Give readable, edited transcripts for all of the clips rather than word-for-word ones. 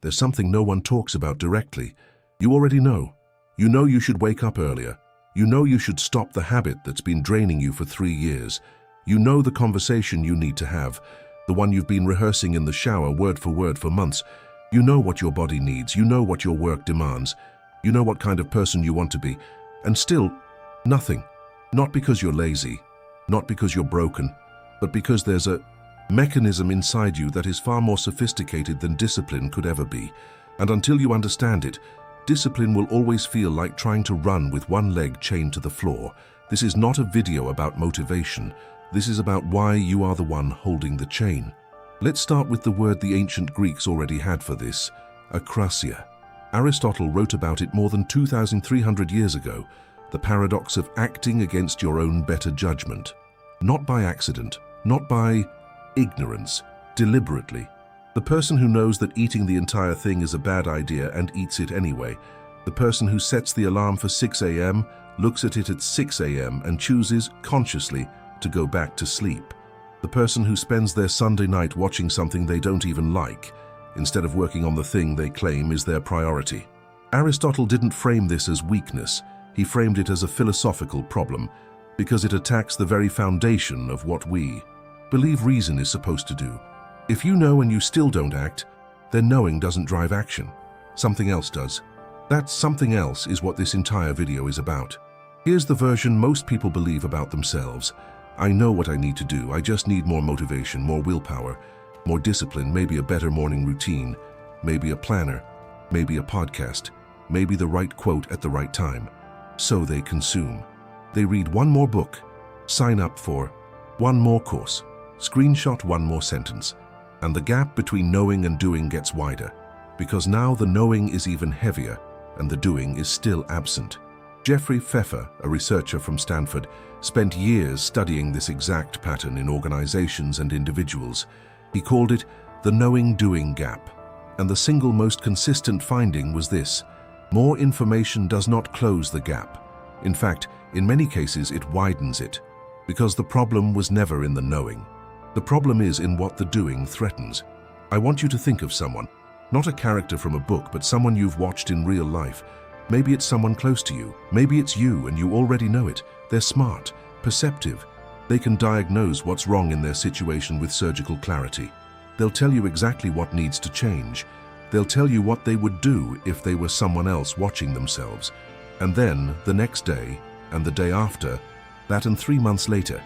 There's something no one talks about directly. You already know. You know you should wake up earlier. You know you should stop the habit that's been draining you for 3 years. You know the conversation you need to have, the one you've been rehearsing in the shower word for months. You know what your body needs. You know what your work demands. You know what kind of person you want to be. And still, nothing. Not because you're lazy, not because you're broken, but because there's a mechanism inside you that is far more sophisticated than discipline could ever be. And until you understand it, discipline will always feel like trying to run with one leg chained to the floor. This is not a video about motivation. This is about why you are the one holding the chain. Let's start with the word the ancient Greeks already had for this, akrasia. Aristotle wrote about it more than 2,300 years ago, the paradox of acting against your own better judgment. Not by accident, not by ignorance, deliberately. The person who knows that eating the entire thing is a bad idea and eats it anyway. The person who sets the alarm for 6 a.m., looks at it at 6 a.m. and chooses, consciously, to go back to sleep. The person who spends their Sunday night watching something they don't even like, instead of working on the thing they claim is their priority. Aristotle didn't frame this as weakness. He framed it as a philosophical problem, because it attacks the very foundation of what we believe reason is supposed to do. If you know and you still don't act, then knowing doesn't drive action. Something else does. That something else is what this entire video is about. Here's the version most people believe about themselves. I know what I need to do. I just need more motivation, more willpower, more discipline, maybe a better morning routine, maybe a planner, maybe a podcast, maybe the right quote at the right time. So they consume. They read one more book, sign up for one more course, screenshot one more sentence, and the gap between knowing and doing gets wider, because now the knowing is even heavier and the doing is still absent. Jeffrey Pfeffer, a researcher from Stanford, spent years studying this exact pattern in organizations and individuals. He called it the knowing-doing gap. And the single most consistent finding was this: more information does not close the gap. In fact, in many cases it widens it, because the problem was never in the knowing. The problem is in what the doing threatens. I want you to think of someone, not a character from a book, but someone you've watched in real life. Maybe it's someone close to you. Maybe it's you and you already know it. They're smart, perceptive. They can diagnose what's wrong in their situation with surgical clarity. They'll tell you exactly what needs to change. They'll tell you what they would do if they were someone else watching themselves. And then, the next day, and the day after, that and 3 months later,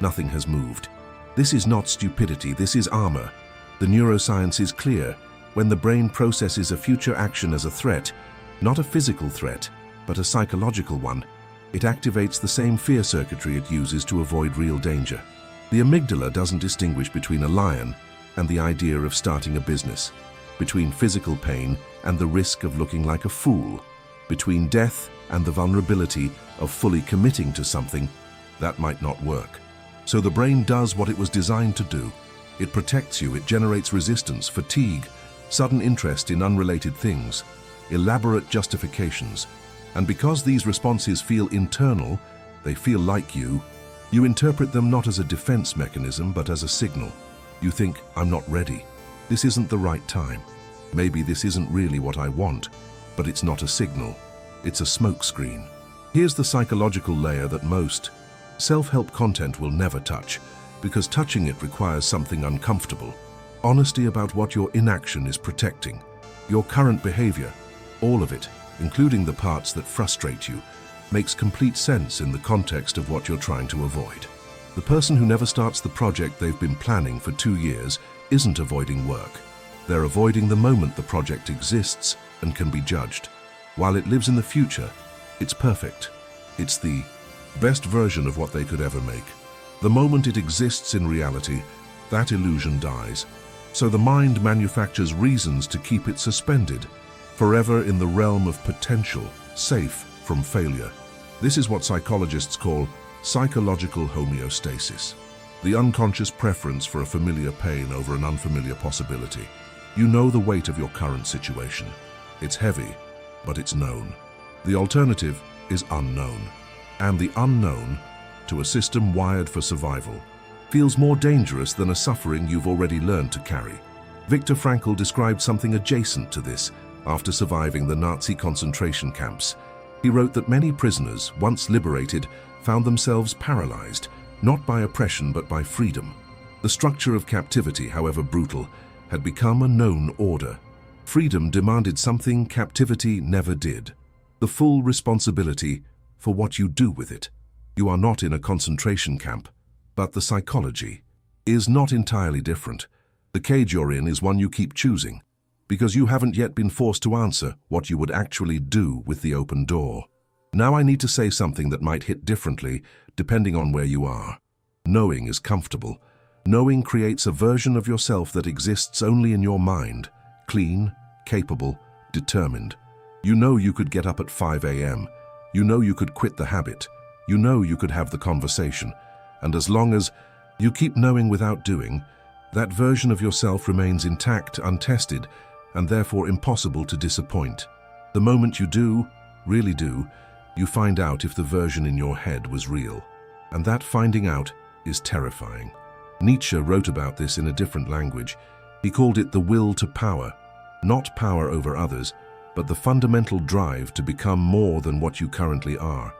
nothing has moved. This is not stupidity, this is armor. The neuroscience is clear. When the brain processes a future action as a threat, not a physical threat, but a psychological one, it activates the same fear circuitry it uses to avoid real danger. The amygdala doesn't distinguish between a lion and the idea of starting a business, between physical pain and the risk of looking like a fool, between death and the vulnerability of fully committing to something that might not work. So the brain does what it was designed to do. It protects you, it generates resistance, fatigue, sudden interest in unrelated things, elaborate justifications. And because these responses feel internal, they feel like you interpret them not as a defense mechanism, but as a signal. You think, I'm not ready. This isn't the right time. Maybe this isn't really what I want, but it's not a signal. It's a smokescreen. Here's the psychological layer that most self-help content will never touch, because touching it requires something uncomfortable. Honesty about what your inaction is protecting. Your current behavior, all of it, including the parts that frustrate you, makes complete sense in the context of what you're trying to avoid. The person who never starts the project they've been planning for 2 years isn't avoiding work. They're avoiding the moment the project exists and can be judged. While it lives in the future, it's perfect. It's the best version of what they could ever make. The moment it exists in reality, that illusion dies. So the mind manufactures reasons to keep it suspended, forever in the realm of potential, safe from failure. This is what psychologists call psychological homeostasis, the unconscious preference for a familiar pain over an unfamiliar possibility. You know the weight of your current situation. It's heavy, but it's known. The alternative is unknown. And the unknown, to a system wired for survival, feels more dangerous than a suffering you've already learned to carry. Viktor Frankl described something adjacent to this after surviving the Nazi concentration camps. He wrote that many prisoners, once liberated, found themselves paralyzed, not by oppression but by freedom. The structure of captivity, however brutal, had become a known order. Freedom demanded something captivity never did: the full responsibility for what you do with it. You are not in a concentration camp, but the psychology is not entirely different. The cage you're in is one you keep choosing, because you haven't yet been forced to answer what you would actually do with the open door. Now I need to say something that might hit differently depending on where you are. Knowing is comfortable. Knowing creates a version of yourself that exists only in your mind, clean, capable, determined. You know you could get up at 5 a.m. You know you could quit the habit. You know you could have the conversation. And as long as you keep knowing without doing, that version of yourself remains intact, untested, and therefore impossible to disappoint. The moment you do, really do, you find out if the version in your head was real. And that finding out is terrifying. Nietzsche wrote about this in a different language. He called it the will to power, not power over others, but the fundamental drive to become more than what you currently are.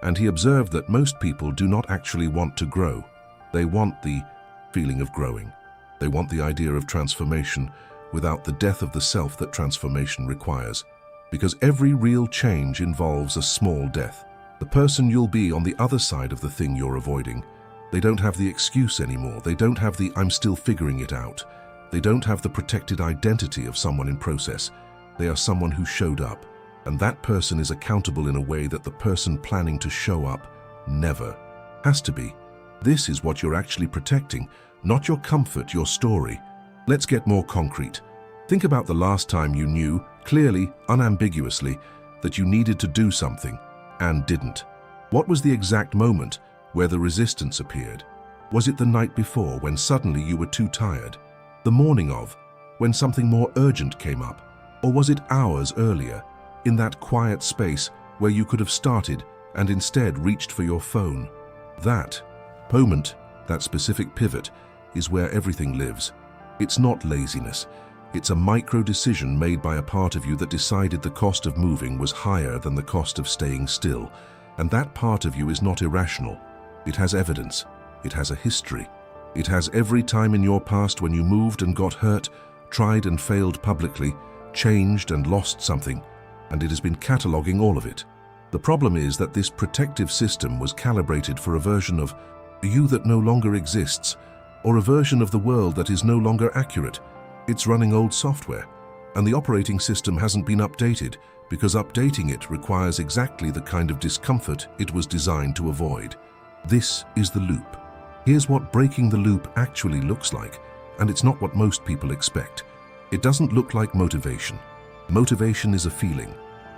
And he observed that most people do not actually want to grow. They want the feeling of growing. They want the idea of transformation without the death of the self that transformation requires. Because every real change involves a small death. The person you'll be on the other side of the thing you're avoiding, they don't have the excuse anymore. They don't have the "I'm still figuring it out." They don't have the protected identity of someone in process. They are someone who showed up. And that person is accountable in a way that the person planning to show up never has to be. This is what you're actually protecting, not your comfort, your story. Let's get more concrete. Think about the last time you knew, clearly, unambiguously, that you needed to do something and didn't. What was the exact moment where the resistance appeared? Was it the night before when suddenly you were too tired? The morning of, when something more urgent came up? Or was it hours earlier, in that quiet space where you could have started and instead reached for your phone? That moment, that specific pivot, is where everything lives. It's not laziness. It's a micro-decision made by a part of you that decided the cost of moving was higher than the cost of staying still. And that part of you is not irrational. It has evidence. It has a history. It has every time in your past when you moved and got hurt, tried and failed publicly, changed and lost something, and it has been cataloging all of it. The problem is that this protective system was calibrated for a version of you that no longer exists, or a version of the world that is no longer accurate. It's running old software, and the operating system hasn't been updated because updating it requires exactly the kind of discomfort it was designed to avoid. This is the loop. Here's what breaking the loop actually looks like, and it's not what most people expect. It doesn't look like motivation. Motivation is a feeling,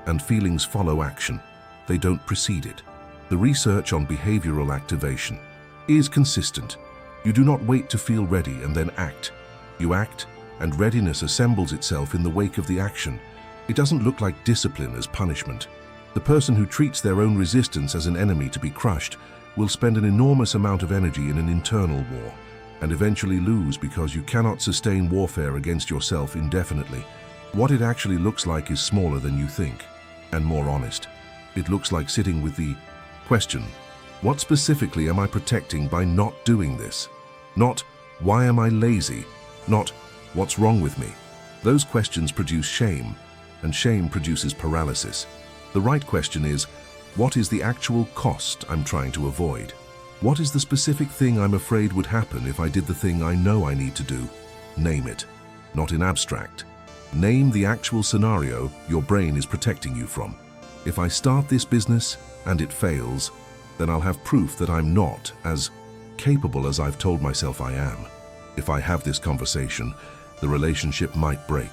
and feelings follow action. They don't precede it. The research on behavioral activation is consistent. You do not wait to feel ready and then act. You act, and readiness assembles itself in the wake of the action. It doesn't look like discipline as punishment. The person who treats their own resistance as an enemy to be crushed will spend an enormous amount of energy in an internal war, and eventually lose because you cannot sustain warfare against yourself indefinitely. What it actually looks like is smaller than you think, and more honest. It looks like sitting with the question, what specifically am I protecting by not doing this? Not, why am I lazy? Not, what's wrong with me? Those questions produce shame, and shame produces paralysis. The right question is, what is the actual cost I'm trying to avoid? What is the specific thing I'm afraid would happen if I did the thing I know I need to do? Name it, not in abstract. Name the actual scenario your brain is protecting you from. If I start this business and it fails, then I'll have proof that I'm not as capable as I've told myself I am. If I have this conversation, the relationship might break.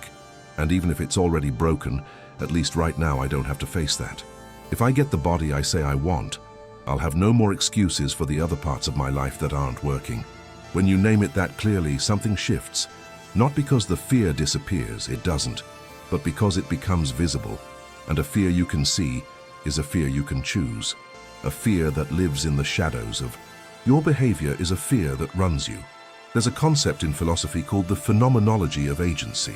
And even if it's already broken, at least right now I don't have to face that. If I get the body I say I want, I'll have no more excuses for the other parts of my life that aren't working. When you name it that clearly, something shifts. Not because the fear disappears, it doesn't, but because it becomes visible. And a fear you can see is a fear you can choose. A fear that lives in the shadows of your behavior is a fear that runs you. There's a concept in philosophy called the phenomenology of agency,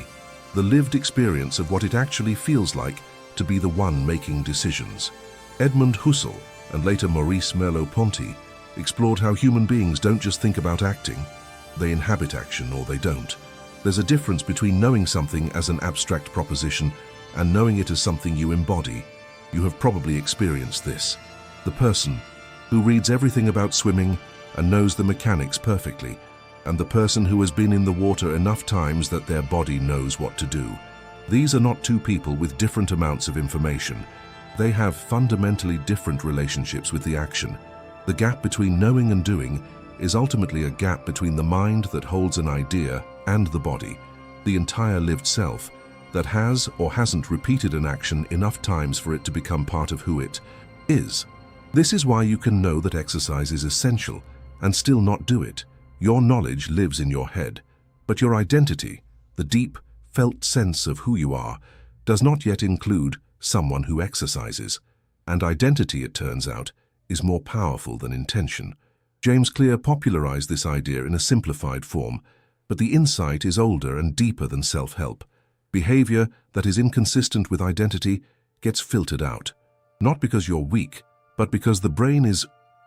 the lived experience of what it actually feels like to be the one making decisions. Edmund Husserl, and later Maurice Merleau-Ponty, explored how human beings don't just think about acting, they inhabit action or they don't. There's a difference between knowing something as an abstract proposition and knowing it as something you embody. You have probably experienced this. The person who reads everything about swimming and knows the mechanics perfectly, and the person who has been in the water enough times that their body knows what to do. These are not two people with different amounts of information. They have fundamentally different relationships with the action. The gap between knowing and doing is ultimately a gap between the mind that holds an idea and the body, the entire lived self, that has or hasn't repeated an action enough times for it to become part of who it is. This is why you can know that exercise is essential and still not do it. Your knowledge lives in your head, but your identity, the deep, felt sense of who you are, does not yet include someone who exercises. And identity, it turns out, is more powerful than intention. James Clear popularized this idea in a simplified form, but the insight is older and deeper than self-help. Behavior that is inconsistent with identity gets filtered out, not because you're weak, but because the brain is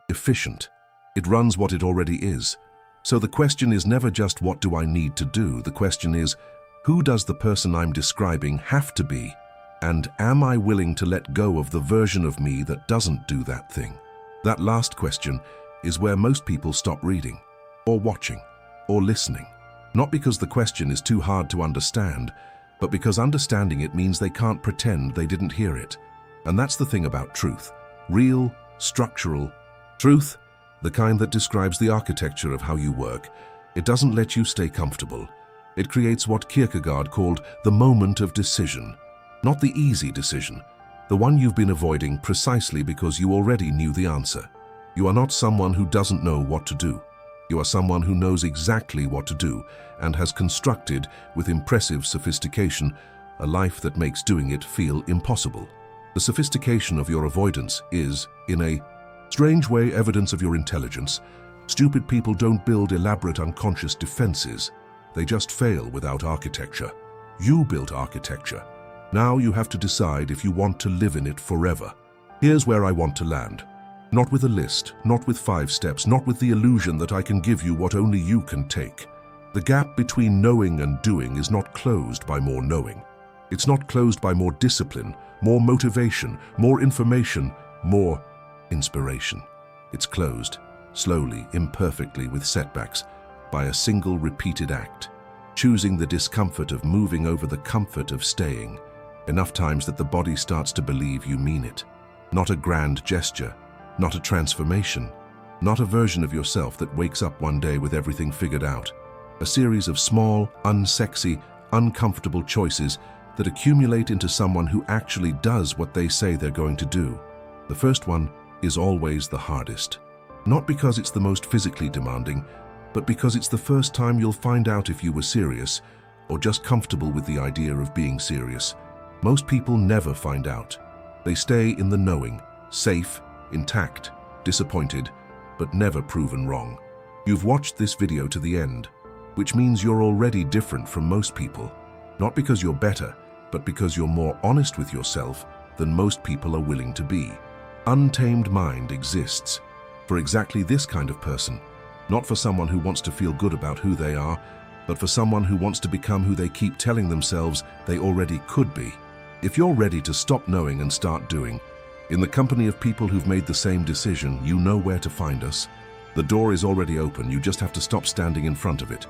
efficient. It runs what it already is. So the question is never just what do I need to do? The question is, who does the person I'm describing have to be? And am I willing to let go of the version of me that doesn't do that thing? That last question is where most people stop reading, or watching, or listening. Not because the question is too hard to understand, but because understanding it means they can't pretend they didn't hear it. And that's the thing about truth. Real, structural truth, the kind that describes the architecture of how you work. It doesn't let you stay comfortable. It creates what Kierkegaard called the moment of decision. Not the easy decision, the one you've been avoiding precisely because you already knew the answer. You are not someone who doesn't know what to do. You are someone who knows exactly what to do and has constructed, with impressive sophistication, a life that makes doing it feel impossible. The sophistication of your avoidance is, in a strange way, evidence of your intelligence. Stupid people don't build elaborate unconscious defenses. They just fail without architecture. You built architecture. Now you have to decide if you want to live in it forever. Here's where I want to land. Not with a list, not with 5 steps, not with the illusion that I can give you what only you can take. The gap between knowing and doing is not closed by more knowing. It's not closed by more discipline, more motivation, more information, more inspiration. It's closed, slowly, imperfectly, with setbacks, by a single repeated act, choosing the discomfort of moving over the comfort of staying, enough times that the body starts to believe you mean it. Not a grand gesture, not a transformation, not a version of yourself that wakes up one day with everything figured out. A series of small, unsexy, uncomfortable choices that accumulate into someone who actually does what they say they're going to do. The first one is always the hardest. Not because it's the most physically demanding, but because it's the first time you'll find out if you were serious or just comfortable with the idea of being serious. Most people never find out. They stay in the knowing, safe, intact, disappointed, but never proven wrong. You've watched this video to the end, which means you're already different from most people. Not because you're better, but because you're more honest with yourself than most people are willing to be. Untamed Mind exists for exactly this kind of person, not for someone who wants to feel good about who they are, but for someone who wants to become who they keep telling themselves they already could be. If you're ready to stop knowing and start doing, in the company of people who've made the same decision, you know where to find us. The door is already open, you just have to stop standing in front of it.